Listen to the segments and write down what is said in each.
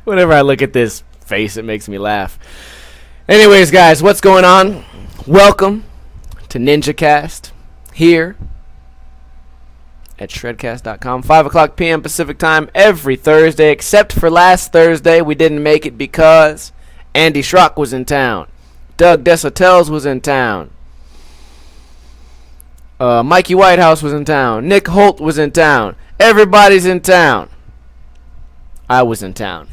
Whenever I look at this face, it makes me laugh. Anyways, guys, what's going on? Welcome to NinjaCast here at shredcast.com, 5 o'clock p.m. Pacific time every Thursday, except for last Thursday. We didn't make it because Andy Schrock was in town. Des Autels was in town. Mikey Whitehouse was in town. Nick Holt was in town. Everybody's in town. I was in town.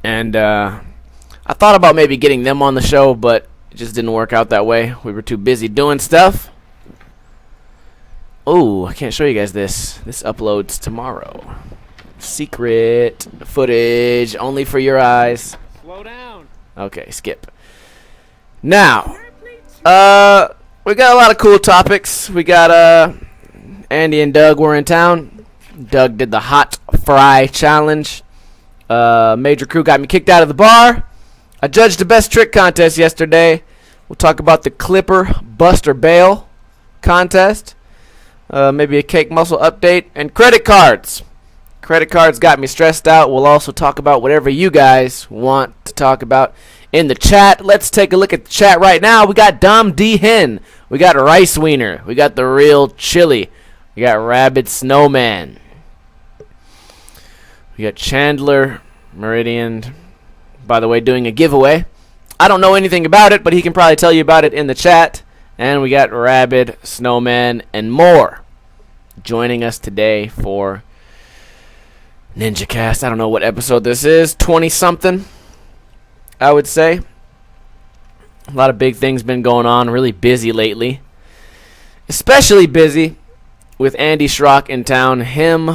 And I thought about maybe getting them on the show, but it just didn't work out that way. We were too busy doing stuff. Oh, I can't show you guys this. This uploads tomorrow. Secret footage, only for your eyes. Slow down. Okay, skip. Now, we got a lot of cool topics. We got Andy and Doug were in town. Doug did the hot fry challenge. Major Crew got me kicked out of the bar. I judged the best trick contest yesterday. We'll talk about the Clipper Buster Bale contest. Maybe a CakeMuscle update. And credit cards. Credit cards got me stressed out. We'll also talk about whatever you guys want to talk about in the chat. Let's take a look at the chat right now. We got Dom D. Hen. We got Rice Wiener. We got The Real Chili. We got Rabid Snowman. We got Chandler Meridian, by the way, doing a giveaway. I don't know anything about it, but he can probably tell you about it in the chat. And we got Rabid Snowman and more joining us today for NinjaCast. I don't know what episode this is. 20-something. I would say. A lot of big things been going on. Really busy lately. Especially busy with Andy Schrock in town. Him,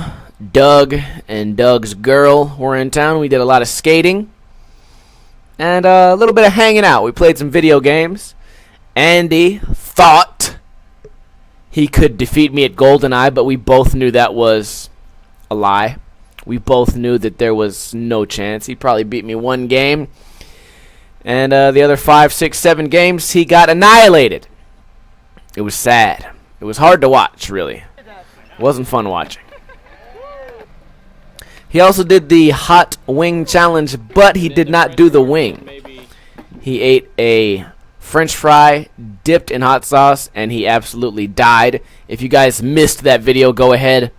Doug, and Doug's girl were in town. We did a lot of skating. And a little bit of hanging out. We played some video games. Andy thought he could defeat me at GoldenEye, but we both knew that was a lie. We both knew that there was no chance. He probably beat me one game. And the other 5, 6, 7 games, he got annihilated. It was sad. It was hard to watch, really. It wasn't fun watching. He also did the hot wing challenge, but he did not do the wing. He ate a French fry dipped in hot sauce, and he absolutely died. If you guys missed that video, go ahead,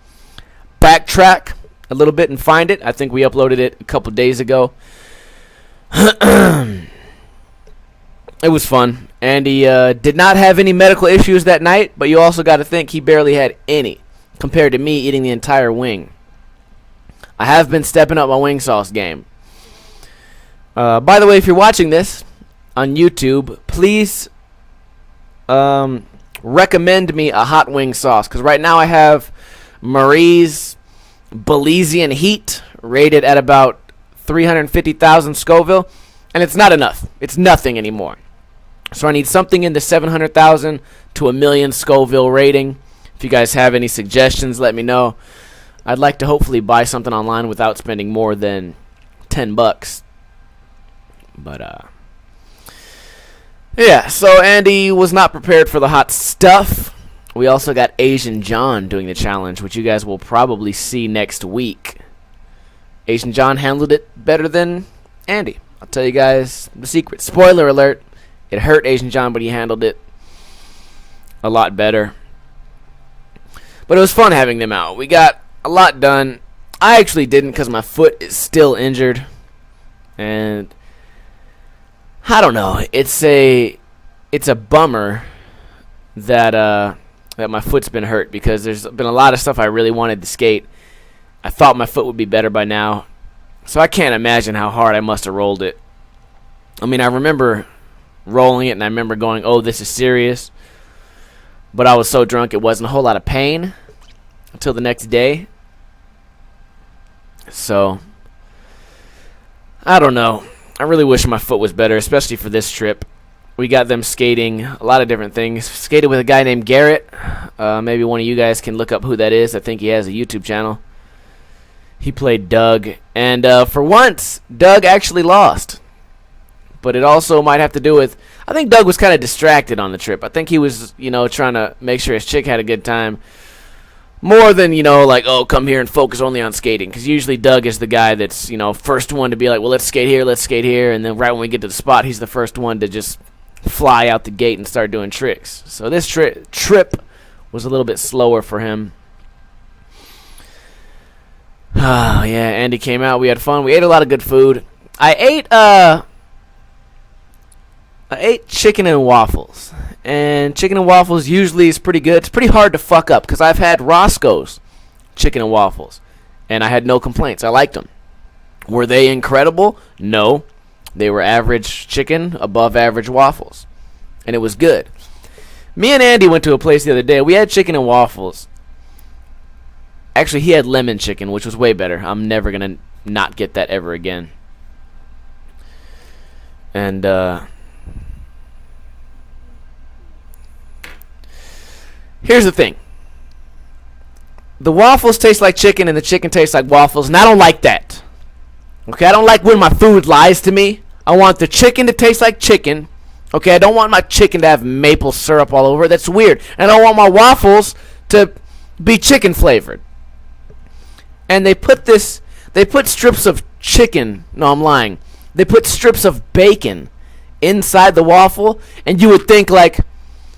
backtrack a little bit and find it. I think we uploaded it a couple days ago. It was fun. Andy did not have any medical issues that night, but you also got to think he barely had any compared to me eating the entire wing. I have been stepping up my wing sauce game. By the way, if you're watching this on YouTube, please recommend me a hot wing sauce, because right now I have Marie's Belizean Heat rated at about 350,000 Scoville, and it's not enough. It's nothing anymore. So I need something in the 700,000 to a million Scoville rating. If you guys have any suggestions, let me know. I'd like to hopefully buy something online without spending more than $10. But yeah, so Andy was not prepared for the hot stuff. We also got Asian John doing the challenge, which you guys will probably see next week. Asian John handled it better than Andy. I'll tell you guys the secret. Spoiler alert. It hurt Asian John, but he handled it a lot better. But it was fun having them out. We got a lot done. I actually didn't because my foot is still injured. And I don't know. It's a bummer that my foot's been hurt, because there's been a lot of stuff I really wanted to skate. I thought my foot would be better by now. So I can't imagine how hard I must have rolled it. I mean, I remember rolling it, and I remember going, oh, this is serious. But I was so drunk it wasn't a whole lot of pain until the next day. So, I don't know. I really wish my foot was better, especially for this trip. We got them skating a lot of different things. Skated with a guy named Garrett. Maybe one of you guys can look up who that is. I think he has a YouTube channel. He played Doug. And for once, Doug actually lost. But it also might have to do with, I think Doug was kind of distracted on the trip. I think he was, trying to make sure his chick had a good time. More than, like, oh, come here and focus only on skating. Because usually Doug is the guy that's, first one to be like, well, let's skate here. And then right when we get to the spot, he's the first one to just fly out the gate and start doing tricks. So this trip was a little bit slower for him. Oh, yeah, Andy came out. We had fun. We ate a lot of good food. I ate chicken and waffles. And chicken and waffles usually is pretty good. It's pretty hard to fuck up because I've had Roscoe's chicken and waffles, and I had no complaints. I liked them. Were they incredible? No. They were average chicken, above average waffles, and it was good. Me and Andy went to a place the other day. We had chicken and waffles. Actually, he had lemon chicken, which was way better. I'm never going to not get that ever again. And, here's the thing. The waffles taste like chicken and the chicken tastes like waffles, and I don't like that. Okay, I don't like when my food lies to me. I want the chicken to taste like chicken. Okay, I don't want my chicken to have maple syrup all over it. That's weird. And I don't want my waffles to be chicken flavored. And they put strips of chicken. No, I'm lying. They put strips of bacon inside the waffle, and you would think like,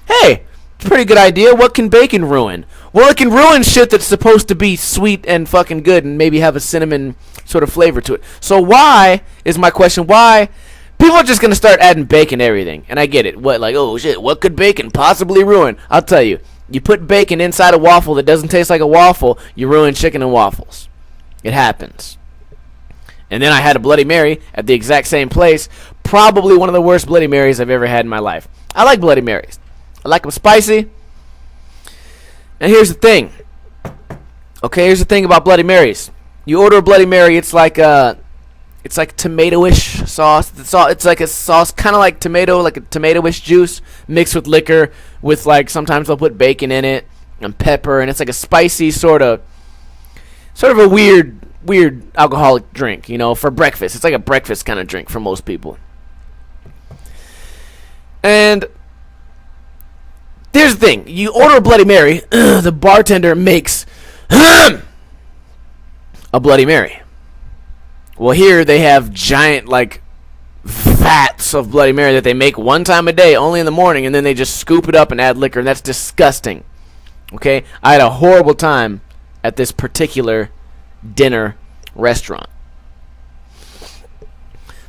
hey, pretty good idea. What can bacon ruin? Well, it can ruin shit that's supposed to be sweet and fucking good and maybe have a cinnamon sort of flavor to it. So why, is my question, why? People are just going to start adding bacon to everything. And I get it. What, like, oh shit, what could bacon possibly ruin? I'll tell you. You put bacon inside a waffle that doesn't taste like a waffle, you ruin chicken and waffles. It happens. And then I had a Bloody Mary at the exact same place. Probably one of the worst Bloody Marys I've ever had in my life. I like Bloody Marys. I like them spicy. And here's the thing. Okay, here's the thing about Bloody Marys. You order a Bloody Mary, it's like tomato-ish sauce. It's like a sauce, kind of like tomato, like a tomato-ish juice mixed with liquor. With like sometimes they'll put bacon in it and pepper, and it's like a spicy sort of a weird alcoholic drink, for breakfast. It's like a breakfast kind of drink for most people. And here's the thing. You order a Bloody Mary, the bartender makes a Bloody Mary. Well, here they have giant, like, vats of Bloody Mary that they make one time a day, only in the morning, and then they just scoop it up and add liquor, and that's disgusting. Okay? I had a horrible time at this particular dinner restaurant.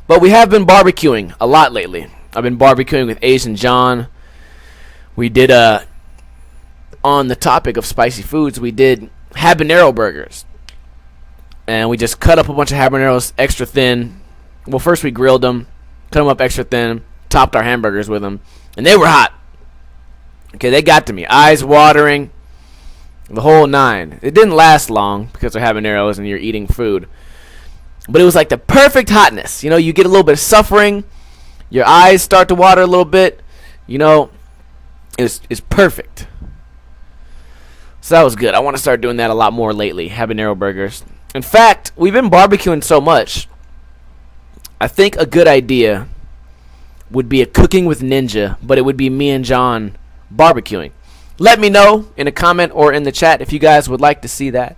But we have been barbecuing a lot lately. I've been barbecuing with Asian John. We did, on the topic of spicy foods, we did habanero burgers. And we just cut up a bunch of habaneros extra thin. Well, first we grilled them, cut them up extra thin, topped our hamburgers with them, and they were hot. Okay, they got to me. Eyes watering, the whole nine. It didn't last long because they're habaneros and you're eating food. But it was like the perfect hotness. You get a little bit of suffering. Your eyes start to water a little bit. It's perfect. So that was good. I want to start doing that a lot more lately, habanero burgers. In fact, we've been barbecuing so much, I think a good idea would be a cooking with Ninja, but it would be me and John barbecuing. Let me know in a comment or in the chat if you guys would like to see that.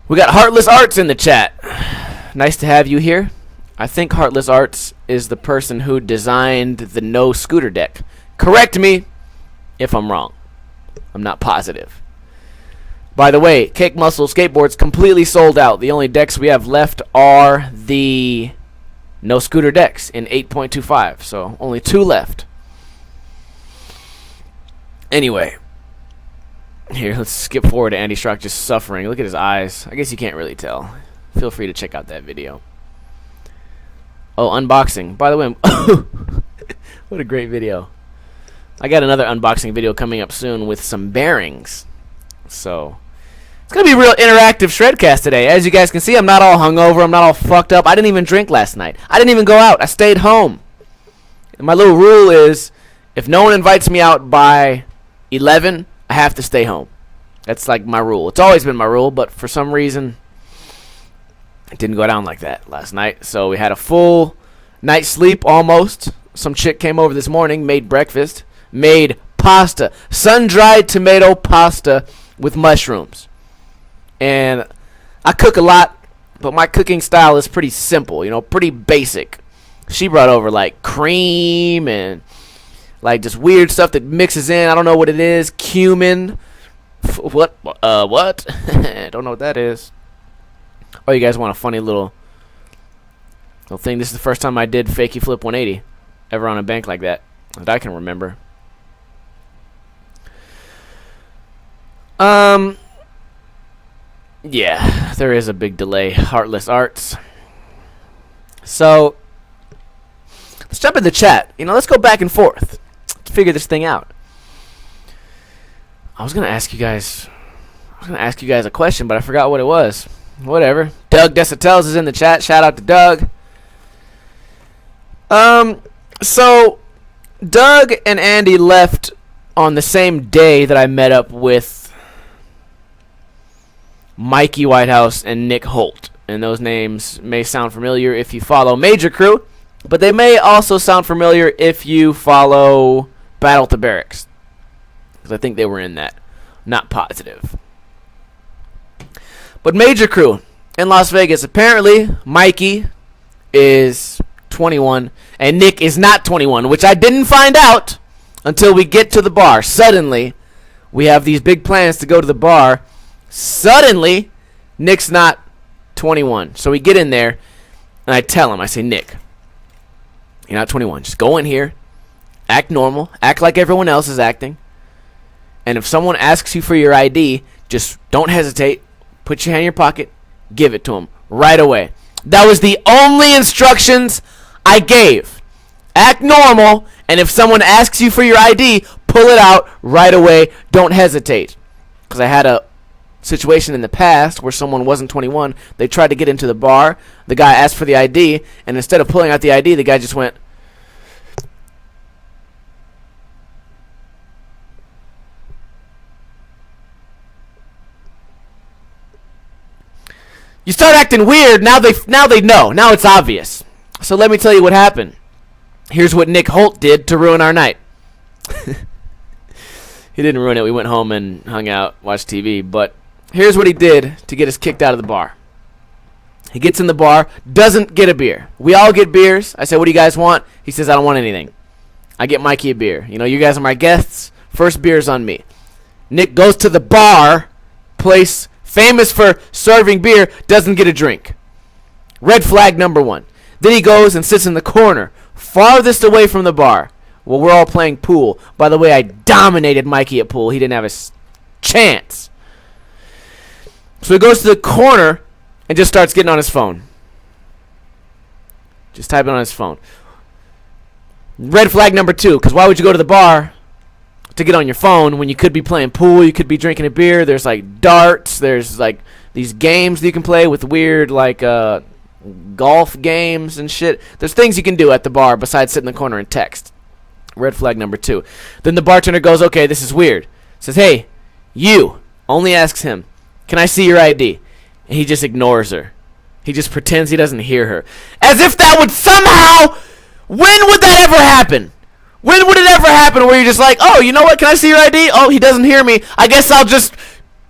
We got Heartless Arts in the chat. Nice to have you here. I think Heartless Arts is the person who designed the no scooter deck. Correct me if I'm wrong. I'm not positive. By the way, CakeMuscle skateboards completely sold out. The only decks we have left are the no scooter decks in 8.25. So only 2 left. Anyway. Here, let's skip forward to Andy Schrock just suffering. Look at his eyes. I guess you can't really tell. Feel free to check out that video. Oh, unboxing. By the way, what a great video. I got another unboxing video coming up soon with some bearings. So, it's going to be a real interactive Shredcast today. As you guys can see, I'm not all hungover. I'm not all fucked up. I didn't even drink last night. I didn't even go out. I stayed home. And my little rule is, if no one invites me out by 11, I have to stay home. That's like my rule. It's always been my rule, but for some reason, it didn't go down like that last night. So we had a full night's sleep almost. Some chick came over this morning, made breakfast, made pasta, sun-dried tomato pasta with mushrooms. And I cook a lot, but my cooking style is pretty simple, pretty basic. She brought over like cream and like just weird stuff that mixes in. I don't know what it is. Cumin. What? Don't know what that is. Oh, you guys want a funny little thing? This is the first time I did Fakey Flip 180 ever on a bank like that I can remember. Yeah, there is a big delay. Heartless Arts. So, let's jump in the chat. Let's go back and forth to figure this thing out. I was gonna ask you guys a question, but I forgot what it was. Whatever. Doug Des Autels is in the chat. Shout out to Doug. So Doug and Andy left on the same day that I met up with Mikey Whitehouse and Nick Holt. And those names may sound familiar if you follow Major Crew, but they may also sound familiar if you follow Battle at the Barracks, because I think they were in that. Not positive. But Major Crew in Las Vegas, apparently Mikey is 21 and Nick is not 21, which I didn't find out until we get to the bar. Suddenly, we have these big plans to go to the bar. Suddenly, Nick's not 21. So we get in there, and I tell him, I say, Nick, you're not 21. Just go in here, act normal, act like everyone else is acting. And if someone asks you for your ID, just don't hesitate. Put your hand in your pocket, give it to them right away. That was the only instructions I gave. Act normal, and if someone asks you for your ID, pull it out right away. Don't hesitate. Because I had a situation in the past where someone wasn't 21. They tried to get into the bar. The guy asked for the ID, and instead of pulling out the ID, the guy just went. You start acting weird, now they know. Now it's obvious. So let me tell you what happened. Here's what Nick Holt did to ruin our night. He didn't ruin it. We went home and hung out, watched TV. But here's what he did to get us kicked out of the bar. He gets in the bar, doesn't get a beer. We all get beers. I said, what do you guys want? He says, I don't want anything. I get Mikey a beer. You guys are my guests. First beer's on me. Nick goes to the bar, place famous for serving beer, doesn't get a drink. Red flag number one. Then he goes and sits in the corner, farthest away from the bar. Well, we're all playing pool. By the way, I dominated Mikey at pool. He didn't have a chance. So he goes to the corner and just starts getting on his phone. Just typing on his phone. Red flag number two, because why would you go to the bar to get on your phone when you could be playing pool, you could be drinking a beer? There's like darts, there's like these games that you can play with weird like golf games and shit. There's things you can do at the bar besides sit in the corner and text. Red flag number two. Then the bartender goes, okay, this is weird. Says, hey, you. Only asks him, can I see your ID? And he just ignores her. He just pretends he doesn't hear her. As if that would somehow, when would that ever happen? When would it ever happen where you're just like, oh, you know what? Can I see your ID? Oh, he doesn't hear me. I guess I'll just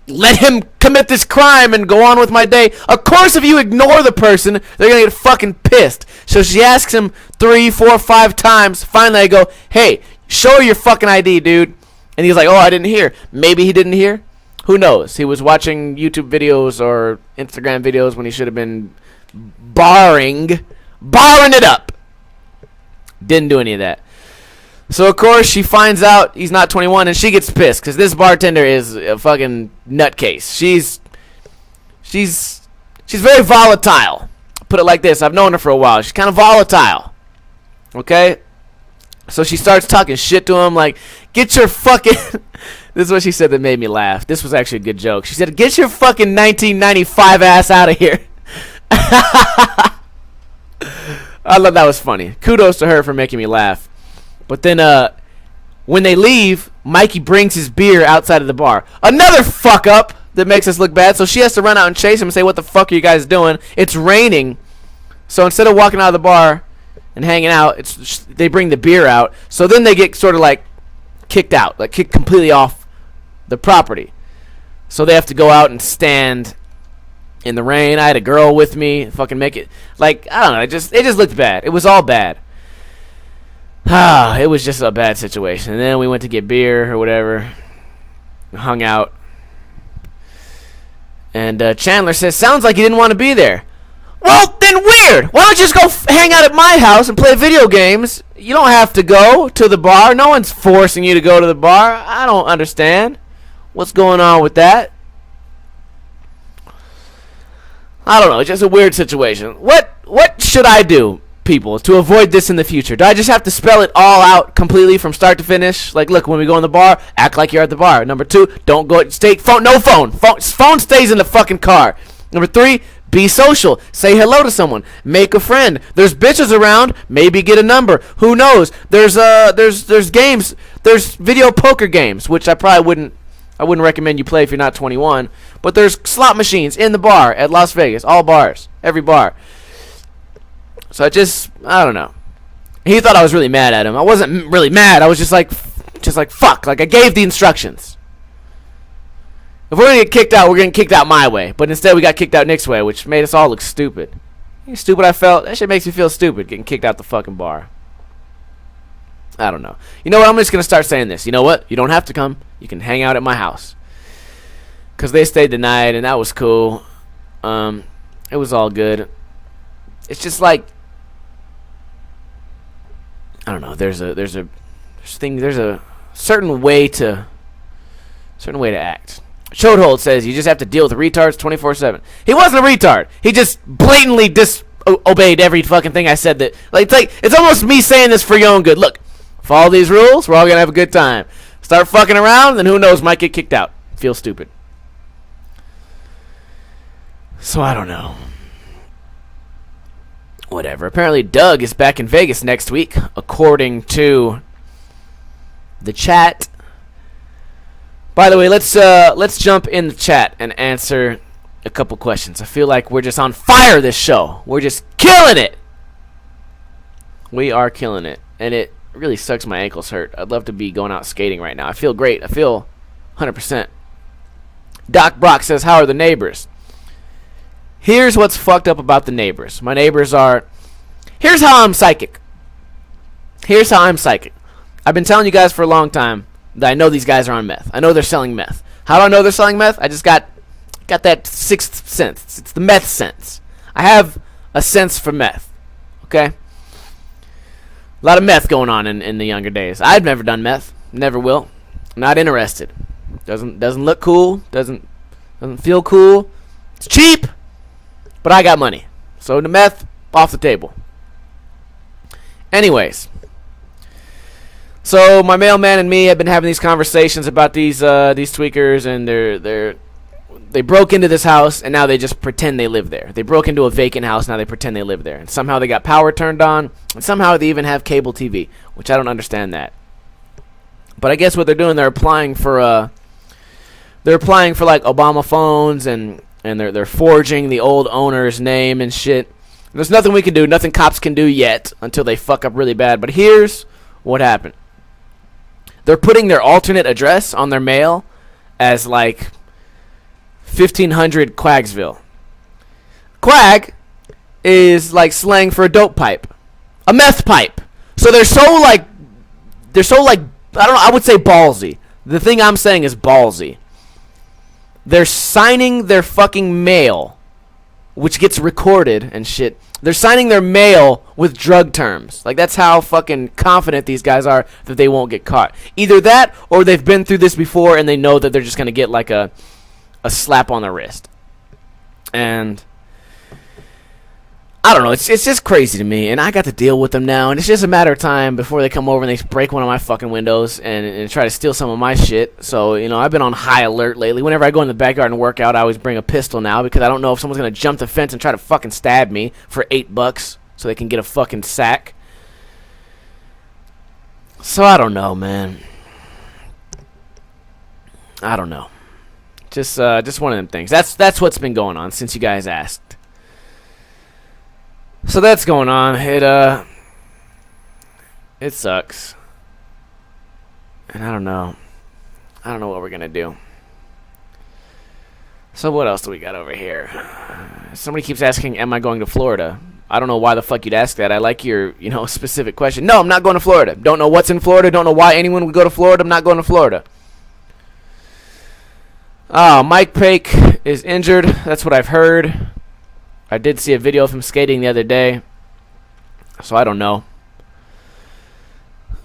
let him commit this crime and go on with my day. Of course, if you ignore the person, they're going to get fucking pissed. So she asks him 3, 4, 5 times. Finally, I go, hey, show her your fucking ID, dude. And he's like, oh, I didn't hear. Maybe he didn't hear. Who knows? He was watching YouTube videos or Instagram videos when he should have been barring it up. Didn't do any of that. So, of course, she finds out he's not 21, and she gets pissed because this bartender is a fucking nutcase. She's very volatile. Put it like this. I've known her for a while. She's kind of volatile. Okay? So she starts talking shit to him like, get your fucking... This is what she said that made me laugh. This was actually a good joke. She said, get your fucking 1995 ass out of here. I thought that was funny. Kudos to her for making me laugh. But then when they leave, Mikey brings his beer outside of the bar. Another fuck up that makes us look bad. So she has to run out and chase him and say, what the fuck are you guys doing? It's raining. So instead of walking out of the bar and hanging out, they bring the beer out. So then they get sort of like kicked out, like kicked completely off the property. So they have to go out and stand in the rain. I had a girl with me. Fucking make it like, I don't know. It just looked bad. It was all bad. It was just a bad situation. And then we went to get beer or whatever. Hung out. And Chandler says, sounds like you didn't want to be there. Well, then weird. Why don't you just go hang out at my house and play video games? You don't have to go to the bar. No one's forcing you to go to the bar. I don't understand. What's going on with that? I don't know. It's just a weird situation. What should I do, people, to avoid this in the future? Do I just have to spell it all out completely from start to finish? Like, look, when we go in the bar, act like you're at the bar. Number 2, don't go. Stay phone. No phone. Phone stays in the fucking car. Number 3, be social. Say hello to someone. Make a friend. There's bitches around. Maybe get a number. Who knows? There's games. There's video poker games, which I probably wouldn't recommend you play if you're not 21. But there's slot machines in the bar at Las Vegas. All bars. Every bar. So I don't know. He thought I was really mad at him. I wasn't really mad. I was just like fuck. Like, I gave the instructions. If we're going to get kicked out, we're getting kicked out my way. But instead we got kicked out Nick's way, which made us all look stupid. You stupid I felt? That shit makes me feel stupid, getting kicked out the fucking bar. I don't know. You know what? I'm just going to start saying this. You know what? You don't have to come. You can hang out at my house. Because they stayed the night, and that was cool. It was all good. It's just like, I don't know. There's a certain way to act. Schrock says you just have to deal with retards 24/7. He wasn't a retard. He just blatantly disobeyed every fucking thing I said. It's almost me saying this for your own good. Look, follow these rules. We're all gonna have a good time. Start fucking around, then who knows? Might get kicked out. Feel stupid. So I don't know. Whatever. Apparently Doug is back in Vegas next week, according to the chat. By the way, let's jump in the chat and answer a couple questions. I feel like we're just on fire this show. We're just killing it. We are killing it. And it really sucks my ankles hurt. I'd love to be going out skating right now. I feel great. I feel 100%. Doc Brock says, how are the neighbors? Here's what's fucked up about the neighbors. My neighbors are... Here's how I'm psychic. I've been telling you guys for a long time that I know these guys are on meth. I know they're selling meth. How do I know they're selling meth? I just got that sixth sense. It's the meth sense. I have a sense for meth. Okay? A lot of meth going on in the younger days. I've never done meth. Never will. Not interested. Doesn't look cool. Doesn't feel cool. It's cheap. But I got money. So the meth, off the table. Anyways. So my mailman and me have been having these conversations about these tweakers, and they broke into this house, and now they just pretend they live there. They broke into a vacant house, now they pretend they live there. And somehow they got power turned on, and somehow they even have cable TV, which I don't understand that. But I guess what they're doing, they're applying for like Obama phones, and they're forging the old owner's name and shit. There's nothing we can do, nothing cops can do yet until they fuck up really bad. But here's what happened. They're putting their alternate address on their mail as like 1500 Quagsville. Quag is like slang for a dope pipe, a meth pipe. So they're so like I don't know, I would say ballsy. The thing I'm saying is ballsy. They're signing their fucking mail, which gets recorded and shit. They're signing their mail with drug terms. Like, that's how fucking confident these guys are that they won't get caught. Either that, or they've been through this before and they know that they're just going to get like a slap on the wrist. And I don't know. It's just crazy to me. And I got to deal with them now. And it's just a matter of time before they come over and they break one of my fucking windows and try to steal some of my shit. So, you know, I've been on high alert lately. Whenever I go in the backyard and work out, I always bring a pistol now because I don't know if someone's going to jump the fence and try to fucking stab me for $8 so they can get a fucking sack. So I don't know, man. I don't know. Just one of them things. That's what's been going on since you guys asked. So that's going on. It sucks. And I don't know what we're gonna do. So what else do we got over here? Somebody keeps asking, am I going to Florida? I don't know why the fuck you'd ask that. I like your, specific question. No, I'm not going to Florida. Don't know what's in Florida. Don't know why anyone would go to Florida. I'm not going to Florida. Oh, Mike Pake is injured. That's what I've heard. I did see a video of him skating the other day. So I don't know.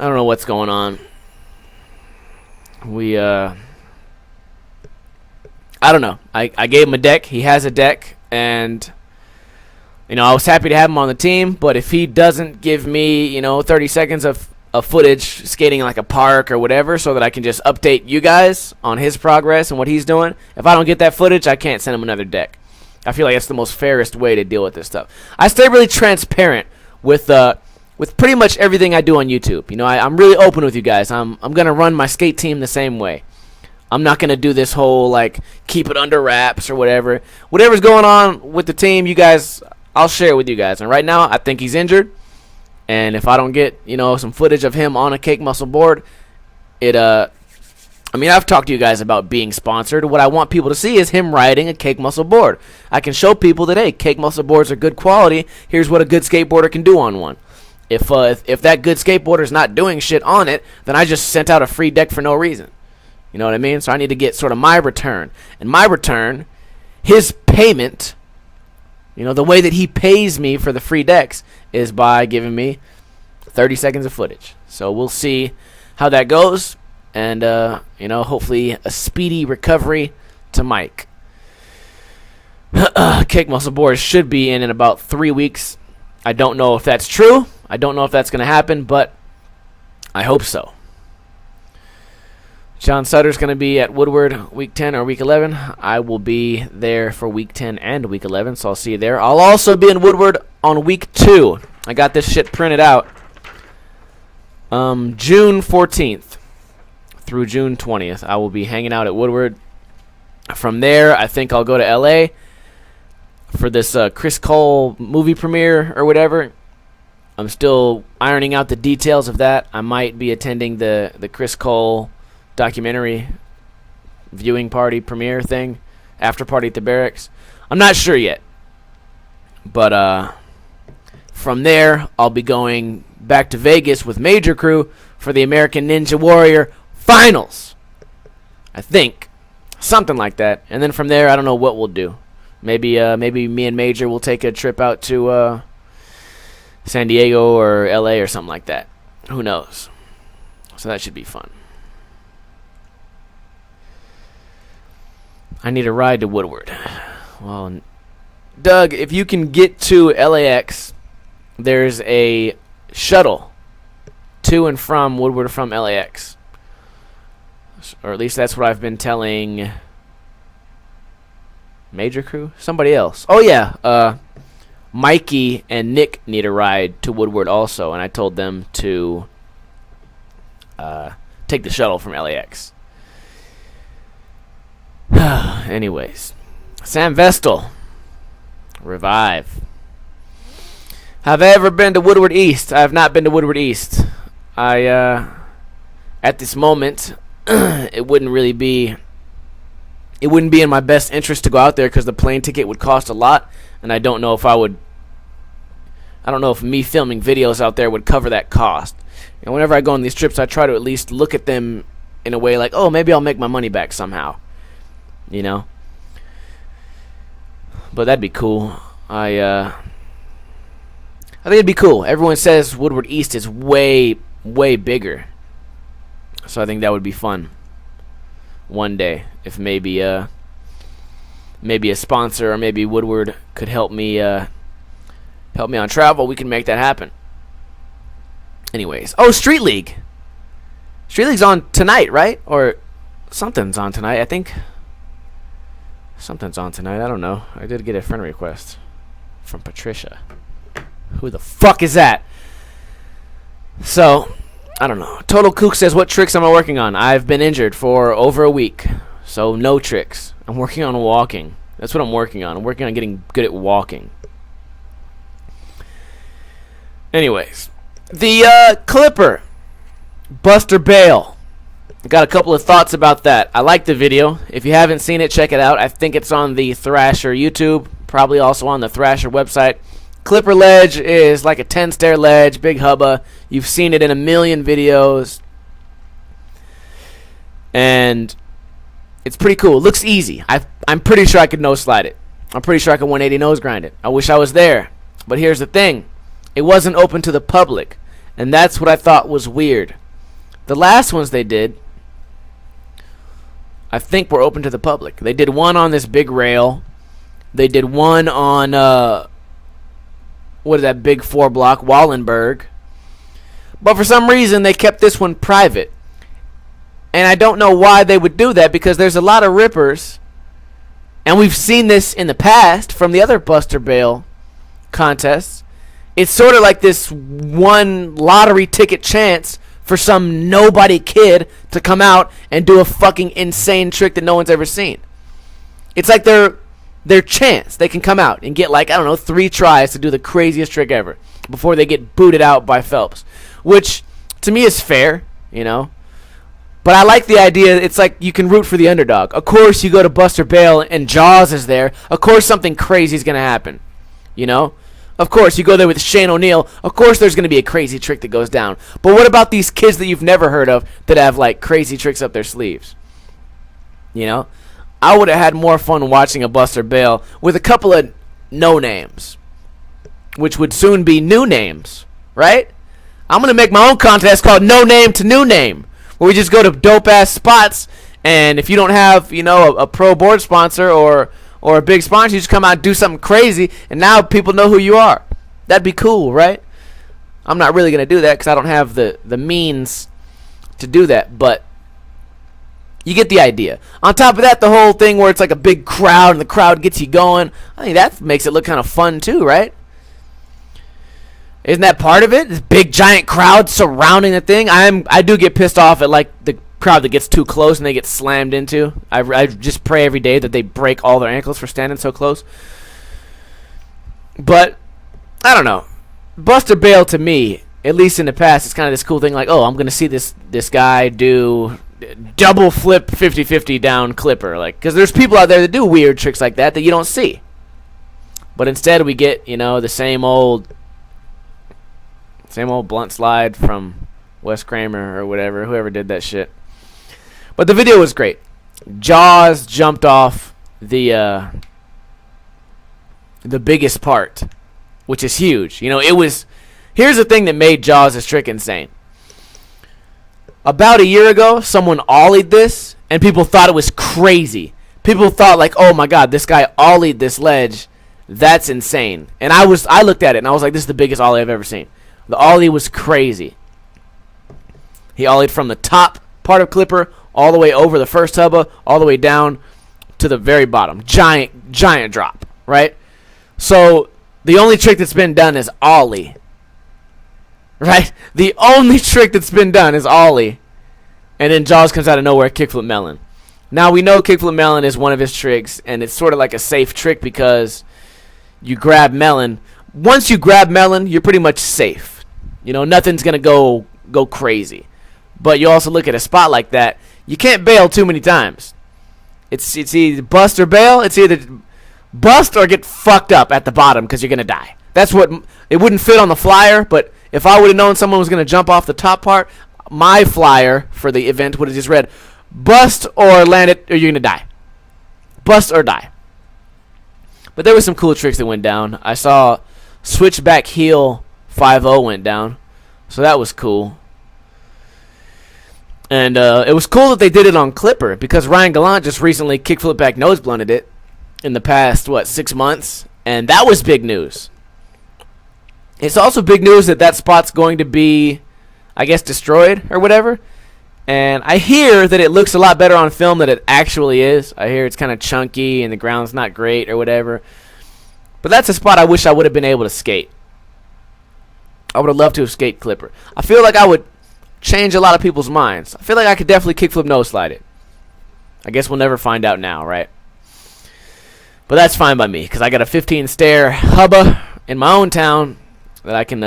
I don't know what's going on. I don't know. I gave him a deck. He has a deck. And, I was happy to have him on the team. But if he doesn't give me, 30 seconds of footage skating in like a park or whatever so that I can just update you guys on his progress and what he's doing, if I don't get that footage, I can't send him another deck. I feel like that's the most fairest way to deal with this stuff. I stay really transparent with pretty much everything I do on YouTube. I'm really open with you guys. I'm going to run my skate team the same way. I'm not going to do this whole, keep it under wraps or whatever. Whatever's going on with the team, you guys, I'll share it with you guys. And right now, I think he's injured. And if I don't get, some footage of him on a CakeMuscle board, I've talked to you guys about being sponsored. What I want people to see is him riding a CakeMuscle board. I can show people that, hey, CakeMuscle boards are good quality. Here's what a good skateboarder can do on one. If that good skateboarder is not doing shit on it, then I just sent out a free deck for no reason. You know what I mean? So I need to get sort of my return. And my return, his payment, the way that he pays me for the free decks is by giving me 30 seconds of footage. So we'll see how that goes. And, hopefully a speedy recovery to Mike. CakeMuscle boards should be in about 3 weeks. I don't know if that's true. I don't know if that's going to happen, but I hope so. John Sutter's going to be at Woodward week 10 or week 11. I will be there for week 10 and week 11, so I'll see you there. I'll also be in Woodward on week 2. I got this shit printed out. June 14th through June 20th, I will be hanging out at Woodward. From there, I think I'll go to L.A. for this Chris Cole movie premiere or whatever. I'm still ironing out the details of that. I might be attending the Chris Cole documentary viewing party premiere thing, after party at the barracks. I'm not sure yet. But from there, I'll be going back to Vegas with MAJER crew for the American Ninja Warrior Finals. I think. Something like that. And then from there, I don't know what we'll do. Maybe me and MAJER will take a trip out to San Diego or LA or something like that. Who knows? So that should be fun. I need a ride to Woodward. Well, Doug, if you can get to LAX, there's a shuttle to and from Woodward from LAX. Or at least that's what I've been telling MAJER crew? Somebody else. Oh, yeah. Mikey and Nick need a ride to Woodward also, and I told them to take the shuttle from LAX. Anyways, Sam Vestal, Revive. Have I ever been to Woodward East? I have not been to Woodward East. At this moment, it wouldn't be in my best interest to go out there because the plane ticket would cost a lot, and I don't know if me filming videos out there would cover that cost. And whenever I go on these trips, I try to at least look at them in a way like, oh, maybe I'll make my money back somehow. But that'd be cool. I think it'd be cool. Everyone says Woodward East is way, way bigger. So I think that would be fun. One day, if maybe a sponsor or maybe Woodward could help me on travel, we can make that happen. Anyways, Street League. Street League's on tonight, right? Or something's on tonight. I think something's on tonight. I don't know. I did get a friend request from Patricia. Who the fuck is that? So, I don't know. Total Kook says, what tricks am I working on? I've been injured for over a week, so no tricks. I'm working on walking. That's what I'm working on. I'm working on getting good at walking. Anyways, the Clipper, Buster Bale, Got a couple of thoughts about that. I like the video. If you haven't seen it, check it out. I think it's on the Thrasher YouTube, probably also on the Thrasher website. Clipper ledge is like a 10-stair ledge, big hubba. You've seen it in a million videos. And it's pretty cool. It looks easy. I'm pretty sure I could nose slide it. I'm pretty sure I could 180 nose grind it. I wish I was there. But here's the thing. It wasn't open to the public. And that's what I thought was weird. The last ones they did, I think, were open to the public. They did one on this big rail. They did one on, what is that big 4-block, Wallenberg. But for some reason, they kept this one private. And I don't know why they would do that, because there's a lot of rippers. And we've seen this in the past from the other Buster Bale contests. It's sort of like this one lottery ticket chance for some nobody kid to come out and do a fucking insane trick that no one's ever seen. It's like their chance. They can come out and get, like, I don't know, 3 tries to do the craziest trick ever before they get booted out by Phelps, which to me is fair, you know. But I like the idea. It's like you can root for the underdog. Of course, you go to Buster Bale and Jaws is there. Of course, something crazy is going to happen, you know. Of course, you go there with Shane O'Neill. Of course, there's going to be a crazy trick that goes down. But what about these kids that you've never heard of that have, like, crazy tricks up their sleeves? You know? I would have had more fun watching a Buster Bale with a couple of no-names, which would soon be new names, right? I'm going to make my own contest called No Name to New Name, where we just go to dope-ass spots, and if you don't have, you know, a pro board sponsor or a big sponsor, you just come out and do something crazy, and now people know who you are. That'd be cool, right? I'm not really going to do that because I don't have the means to do that, but you get the idea. On top of that, the whole thing where it's like a big crowd and the crowd gets you going, I think that makes it look kind of fun too, right? Isn't that part of it? This big giant crowd surrounding the thing. I do get pissed off at, like, the crowd that gets too close and they get slammed into. I just pray every day that they break all their ankles for standing so close. But I don't know. Buster Bale, to me, at least in the past, it's kind of this cool thing, like, oh, I'm gonna see this guy do double flip 50-50 down clipper, like, because there's people out there that do weird tricks like that you don't see. But instead, we get, you know, the same old blunt slide from Wes Kramer or whatever, whoever did that shit. But the video was great. Jaws jumped off the biggest part, which is huge. You know, it was. Here's the thing that made Jaws' trick insane. About a year ago, someone ollied this, and people thought it was crazy. People thought, like, oh my god, this guy ollied this ledge. That's insane. And I looked at it and I was like, this is the biggest ollie I've ever seen. The ollie was crazy. He ollied from the top part of clipper all the way over the first hubba, all the way down to the very bottom. Giant drop, right? So the only trick that's been done is ollie, right? The only trick that's been done is ollie. And then Jaws comes out of nowhere, kickflip melon. Now we know kickflip melon is one of his tricks, and it's sort of like a safe trick because you grab melon. Once you grab melon, you're pretty much safe. You know, nothing's going to go crazy. But you also look at a spot like that, you can't bail too many times. It's either bust or bail. It's either bust or get fucked up at the bottom because you're going to die. That's what, it wouldn't fit on the flyer, but if I would have known someone was going to jump off the top part, my flyer for the event would have just read, bust or land it or you're going to die. Bust or die. But there were some cool tricks that went down. I saw switchback heel 5-0 went down, so that was cool. And it was cool that they did it on clipper because Ryan Gallant just recently kickflip back nose blunted it in the past, 6 months, and that was big news. It's also big news that spot's going to be, I guess, destroyed or whatever. And I hear that it looks a lot better on film than it actually is. I hear it's kind of chunky and the ground's not great or whatever. But that's a spot I wish I would have been able to skate. I would have loved to have skate clipper. I feel like I would change a lot of people's minds. I feel like I could definitely kickflip nose slide it. I guess we'll never find out now, right? But that's fine by me because I got a 15-stair hubba in my own town that I can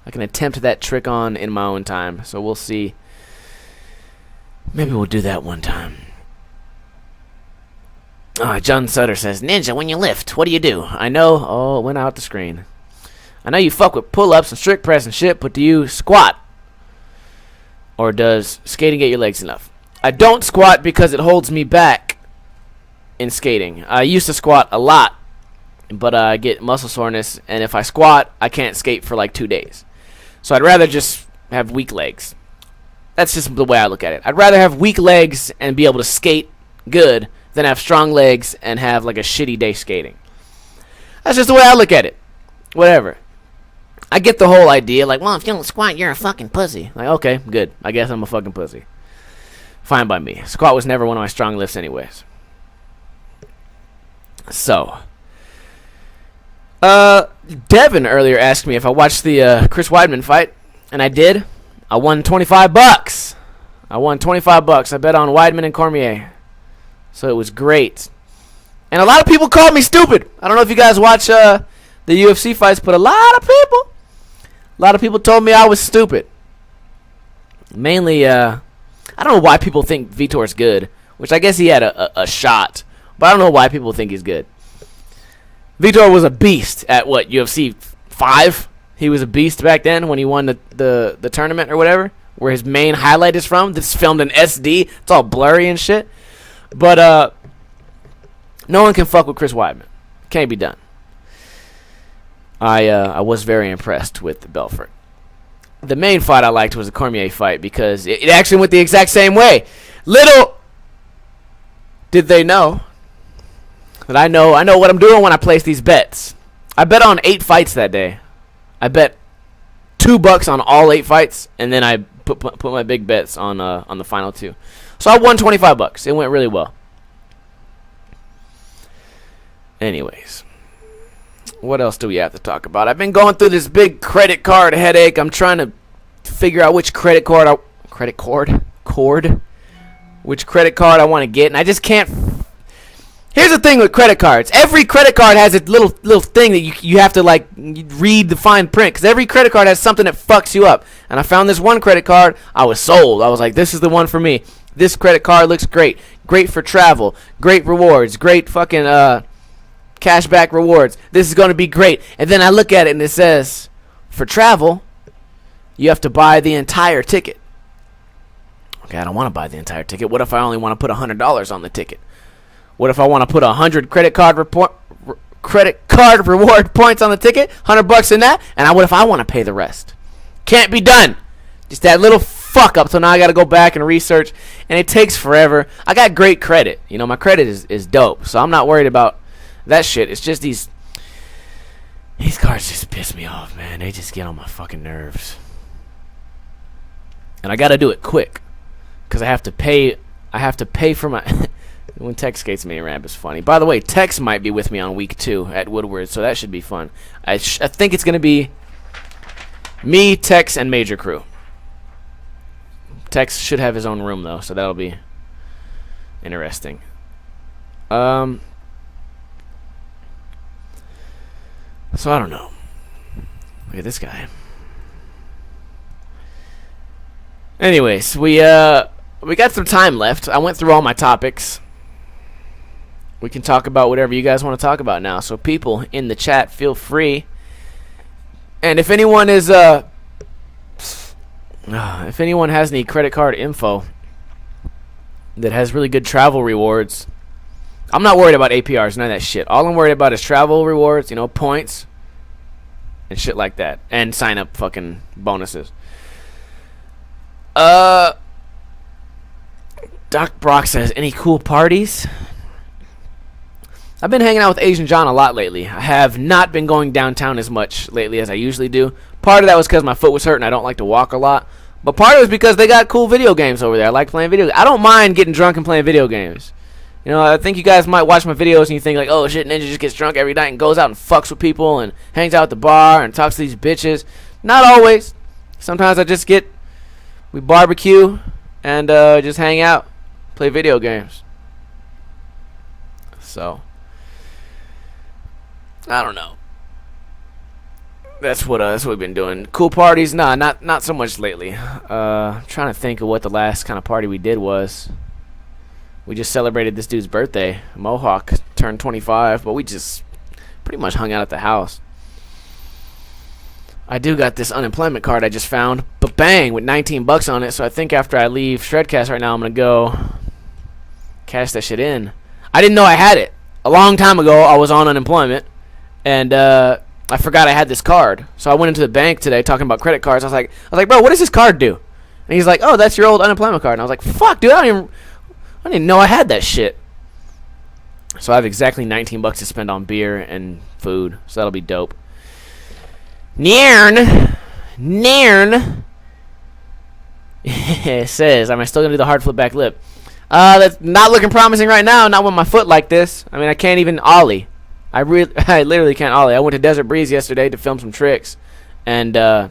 attempt that trick on in my own time. So we'll see. Maybe we'll do that one time. John Sutter says, Ninja, when you lift, what do? I know. Oh, it went out the screen. I know you fuck with pull-ups and strict press and shit, but do you squat? Or does skating get your legs enough? I don't squat because it holds me back in skating. I used to squat a lot, but I get muscle soreness, and if I squat, I can't skate for like 2 days. So I'd rather just have weak legs. That's just the way I look at it. I'd rather have weak legs and be able to skate good than have strong legs and have like a shitty day skating. That's just the way I look at it. Whatever. I get the whole idea, like, well, if you don't squat, you're a fucking pussy. Like, okay, good. I guess I'm a fucking pussy. Fine by me. Squat was never one of my strong lifts anyways. So, Devin earlier asked me if I watched the Chris Weidman fight, and I did. I won $25. I won $25. I bet on Weidman and Cormier. So it was great. And a lot of people called me stupid. I don't know if you guys watch the UFC fights, but a lot of people told me I was stupid. Mainly, I don't know why people think Vitor's good, which I guess he had a shot, but I don't know why people think he's good. Vitor was a beast at what, UFC 5? He was a beast back then when he won the tournament or whatever, where his main highlight is from. This is filmed in SD. It's all blurry and shit. But no one can fuck with Chris Weidman. Can't be done. I was very impressed with Belfort. The main fight I liked was the Cormier fight because it actually went the exact same way. Little did they know that I know what I'm doing when I place these bets. I bet on 8 fights that day. I bet $2 on all 8 fights, and then I put my big bets on the final 2. So I won $25. It went really well. Anyways, what else do we have to talk about? I've been going through this big credit card headache. I'm trying to figure out which credit card I want to get, and I just can't. Here's the thing with credit cards. Every credit card has a little thing that you have to like read the fine print, because every credit card has something that fucks you up. And I found this one credit card. I was sold. I was like, this is the one for me. This credit card looks great. Great for travel. Great rewards. Great fucking cashback rewards. This is going to be great. And then I look at it and it says, for travel, you have to buy the entire ticket. Okay, I don't want to buy the entire ticket. What if I only want to put $100 on the ticket? What if I want to put 100 credit card reward points on the ticket? $100 in that? And what if I want to pay the rest? Can't be done. Just that little fuck up. So now I got to go back and research, and it takes forever. I got great credit. You know, my credit is dope, so I'm not worried about that shit. It's just these cards just piss me off, man. They just get on my fucking nerves. And I got to do it quick because I have to pay for my when Tex skates me around is funny. By the way, Tex might be with me on week 2 at Woodward, so that should be fun. I think it's going to be me, Tex, and Major Crew. Tex should have his own room, though, so that'll be interesting. So I don't know. Look at this guy. Anyways, we got some time left. I went through all my topics. We can talk about whatever you guys want to talk about now. So people in the chat, feel free. And if anyone is if anyone has any credit card info that has really good travel rewards, I'm not worried about APRs, none of that shit. All I'm worried about is travel rewards, you know, points and shit like that, and sign up fucking bonuses. Doc Brock says, any cool parties? I've been hanging out with Asian John a lot lately. I have not been going downtown as much lately as I usually do. Part of that was because my foot was hurt and I don't like to walk a lot. But part of it was because they got cool video games over there. I like playing video games. I don't mind getting drunk and playing video games. You know, I think you guys might watch my videos and you think like, oh shit, Ninja just gets drunk every night and goes out and fucks with people and hangs out at the bar and talks to these bitches. Not always. Sometimes we barbecue and just hang out, play video games. So, I don't know. That's what we've been doing. Cool parties? Nah, not so much lately. I'm trying to think of what the last kind of party we did was. We just celebrated this dude's birthday. Mohawk turned 25, but we just pretty much hung out at the house. I do got this unemployment card I just found, but bang, with $19 on it. So I think after I leave Shredcast right now, I'm gonna go cash that shit in. I didn't know I had it. A long time ago, I was on unemployment, and I forgot I had this card. So I went into the bank today talking about credit cards. I was like, bro, what does this card do? And he's like, oh, that's your old unemployment card. And I was like, fuck, dude, I didn't even know I had that shit. So I have exactly $19 to spend on beer and food. So that'll be dope. Nairn. It says, am I still going to do the hard flip back lip? That's not looking promising right now. Not with my foot like this. I mean, I can't even ollie. I literally can't ollie. I went to Desert Breeze yesterday to film some tricks. And I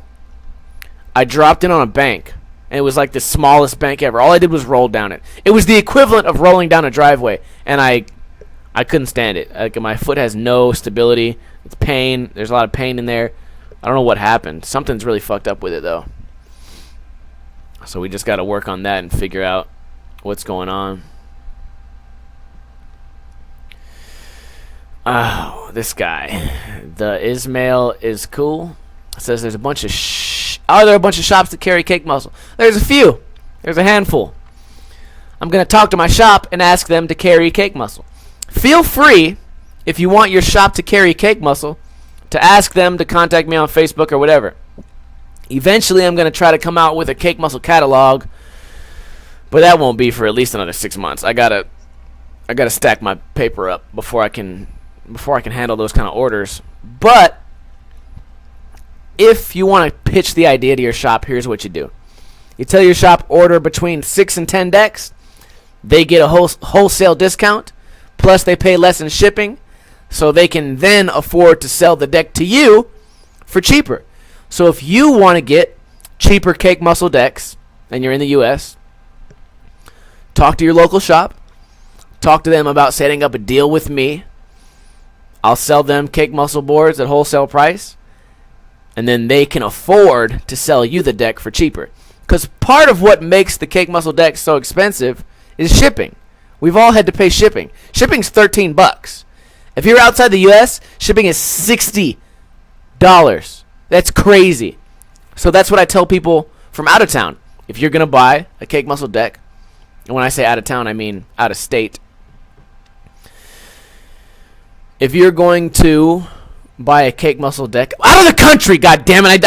dropped in on a bank. And it was like the smallest bank ever. All I did was roll down it. It was the equivalent of rolling down a driveway. And I couldn't stand it. Like, my foot has no stability. It's pain. There's a lot of pain in there. I don't know what happened. Something's really fucked up with it, though. So we just got to work on that and figure out what's going on. Oh, this guy. The Ismail is cool. It says there's a bunch of are there a bunch of shops that carry CakeMuscle? There's a few. There's a handful. I'm going to talk to my shop and ask them to carry CakeMuscle. Feel free, if you want your shop to carry CakeMuscle, to ask them to contact me on Facebook or whatever. Eventually, I'm going to try to come out with a CakeMuscle catalog, but that won't be for at least another 6 months. I gotta stack my paper up before I can handle those kind of orders. But if you want to pitch the idea to your shop, here's what you do. You tell your shop order between 6 and 10 decks. They get a wholesale discount, plus they pay less in shipping, so they can then afford to sell the deck to you for cheaper. So if you want to get cheaper CakeMuscle decks and you're in the U.S., talk to your local shop. Talk to them about setting up a deal with me. I'll sell them CakeMuscle boards at wholesale price, and then they can afford to sell you the deck for cheaper. Because part of what makes the CakeMuscle deck so expensive is shipping. We've all had to pay shipping. Shipping's $13. If you're outside the U.S., shipping is $60. That's crazy. So that's what I tell people from out of town. If you're going to buy a CakeMuscle deck, and when I say out of town, I mean out of state. If you're going to buy a CakeMuscle deck out of the country, god damn it,